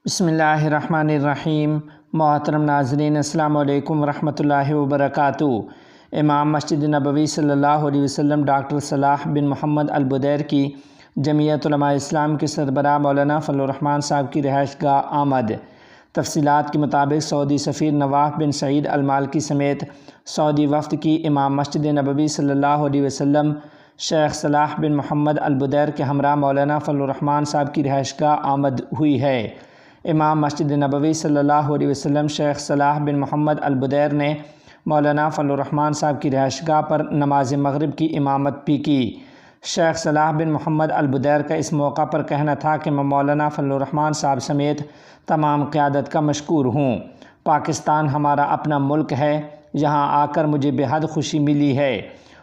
بسم اللہ الرحمن الرحیم۔ محترم ناظرین، السلام علیکم ورحمۃ اللہ وبرکاتہ۔ امام مسجد نبوی صلی اللہ علیہ وسلم ڈاکٹر صلاح بن محمد البدیر کی جمعیت علماء اسلام کے سربراہ مولانا فضل الرحمان صاحب کی رہائش گاہ آمد۔ تفصیلات کے مطابق سعودی سفیر نواف بن سعید المالکی سمیت سعودی وفد کی امام مسجد نبوی صلی اللہ علیہ وسلم شیخ صلاح بن محمد البدیر کے ہمراہ مولانا فضل الرحمان صاحب کی رہائش گاہ آمد ہوئی ہے۔ امام مسجد نبوی صلی اللہ علیہ وسلم شیخ صلاح بن محمد البدیر نے مولانا فضل الرحمان صاحب کی رہائش گاہ پر نماز مغرب کی امامت بھی کی۔ شیخ صلاح بن محمد البدیر کا اس موقع پر کہنا تھا کہ میں مولانا فضل الرحمان صاحب سمیت تمام قیادت کا مشکور ہوں۔ پاکستان ہمارا اپنا ملک ہے، یہاں آ کر مجھے بے حد خوشی ملی ہے۔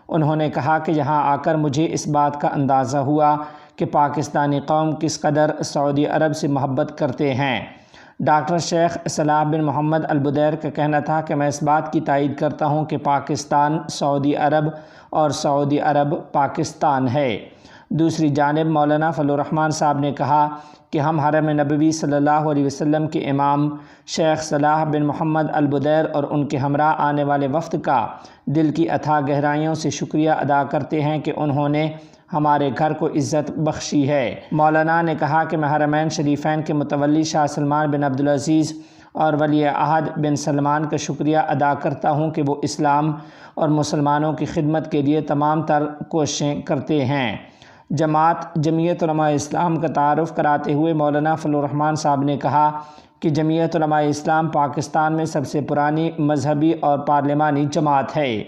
انہوں نے کہا کہ یہاں آ کر مجھے اس بات کا اندازہ ہوا کہ پاکستانی قوم کس قدر سعودی عرب سے محبت کرتے ہیں۔ ڈاکٹر شیخ صلاح بن محمد البدیر کا کہنا تھا کہ میں اس بات کی تائید کرتا ہوں کہ پاکستان سعودی عرب اور سعودی عرب پاکستان ہے۔ دوسری جانب مولانا فضل الرحمان صاحب نے کہا کہ ہم حرم نبوی صلی اللہ علیہ وسلم کے امام شیخ صلاح بن محمد البدیر اور ان کے ہمراہ آنے والے وفد کا دل کی اتھاہ گہرائیوں سے شکریہ ادا کرتے ہیں کہ انہوں نے ہمارے گھر کو عزت بخشی ہے۔ مولانا نے کہا کہ میں حرمین شریفین کے متولی شاہ سلمان بن عبدالعزیز اور ولی عہد بن سلمان کا شکریہ ادا کرتا ہوں کہ وہ اسلام اور مسلمانوں کی خدمت کے لیے تمام تر کوششیں کرتے ہیں۔ جمعیت علماء اسلام کا تعارف کراتے ہوئے مولانا فضل الرحمان صاحب نے کہا کہ جمعیت علماء اسلام پاکستان میں سب سے پرانی مذہبی اور پارلیمانی جماعت ہے۔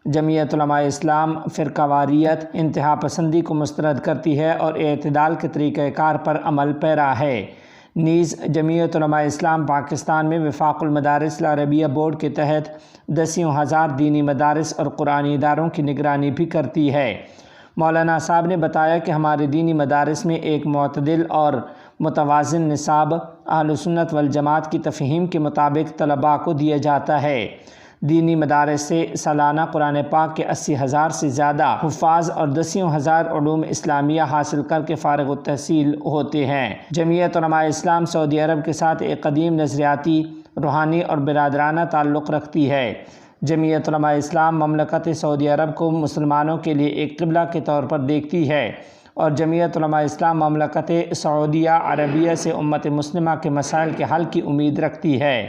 جمعیت علماء اسلام فرقہ واریت، انتہا پسندی کو مسترد کرتی ہے اور اعتدال کے طریقہ کار پر عمل پیرا ہے۔ نیز جمعیت علماء اسلام پاکستان میں وفاق المدارس العربیہ بورڈ کے تحت 10,000 دینی مدارس اور قرآنی اداروں کی نگرانی بھی کرتی ہے۔ مولانا صاحب نے بتایا کہ ہمارے دینی مدارس میں ایک معتدل اور متوازن نصاب اہل سنت والجماعت کی تفہیم کے مطابق طلباء کو دیا جاتا ہے۔ دینی مدارس سے سالانہ قرآن پاک کے 80,000 سے زیادہ حفاظ اور 10,000 علوم اسلامیہ حاصل کر کے فارغ التحصیل ہوتے ہیں۔ جمعیت علماء اسلام سعودی عرب کے ساتھ ایک قدیم نظریاتی، روحانی اور برادرانہ تعلق رکھتی ہے۔ جمعیت علماء اسلام مملکت سعودی عرب کو مسلمانوں کے لیے ایک قبلہ کے طور پر دیکھتی ہے اور جمعیت علماء اسلام مملکت سعودیہ عربیہ سے امت مسلمہ کے مسائل کے حل کی امید رکھتی ہے۔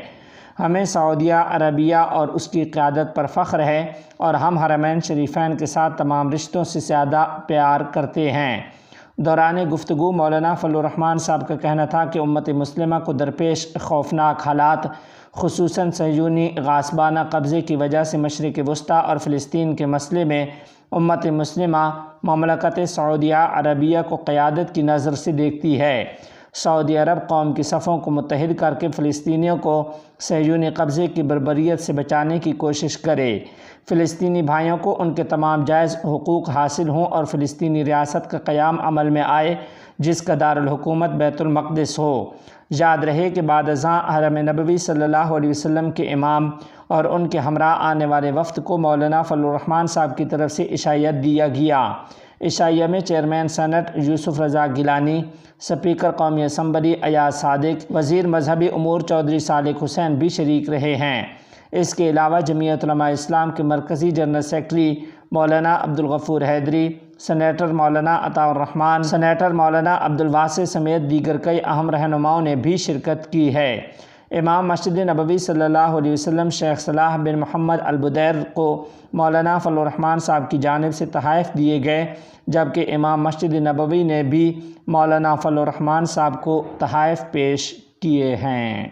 ہمیں سعودیہ عربیہ اور اس کی قیادت پر فخر ہے اور ہم حرمین شریفین کے ساتھ تمام رشتوں سے زیادہ پیار کرتے ہیں۔ دوران گفتگو مولانا فضل الرحمان صاحب کا کہنا تھا کہ امت مسلمہ کو درپیش خوفناک حالات، خصوصاً صہیونی غاصبانہ قبضے کی وجہ سے مشرق وسطیٰ اور فلسطین کے مسئلے میں امت مسلمہ مملکت سعودیہ عربیہ کو قیادت کی نظر سے دیکھتی ہے۔ سعودی عرب قوم کی صفوں کو متحد کر کے فلسطینیوں کو صہیونی قبضے کی بربریت سے بچانے کی کوشش کرے، فلسطینی بھائیوں کو ان کے تمام جائز حقوق حاصل ہوں اور فلسطینی ریاست کا قیام عمل میں آئے جس کا دارالحکومت بیت المقدس ہو۔ یاد رہے کہ بعد ازاں حرم نبوی صلی اللہ علیہ وسلم کے امام اور ان کے ہمراہ آنے والے وفد کو مولانا فضل الرحمان صاحب کی طرف سے عشائیت دیا گیا۔ عشائیہ میں چیئرمین سینٹ یوسف رضا گیلانی، سپیکر قومی اسمبلی ایاز صادق، وزیر مذہبی امور چودھری صالح حسین بھی شریک رہے ہیں۔ اس کے علاوہ جمعیت علماء اسلام کے مرکزی جنرل سیکرٹری مولانا عبدالغفور حیدری، سینیٹر مولانا عطاء الرحمان، سینیٹر مولانا عبدالواسع سمیت دیگر کئی اہم رہنماؤں نے بھی شرکت کی ہے۔ امام مسجد نبوی صلی اللہ علیہ وسلم شیخ صلاح بن محمد البدیر کو مولانا فضل الرحمان صاحب کی جانب سے تحائف دیے گئے، جبکہ امام مسجد نبوی نے بھی مولانا فضل الرحمان صاحب کو تحائف پیش کیے ہیں۔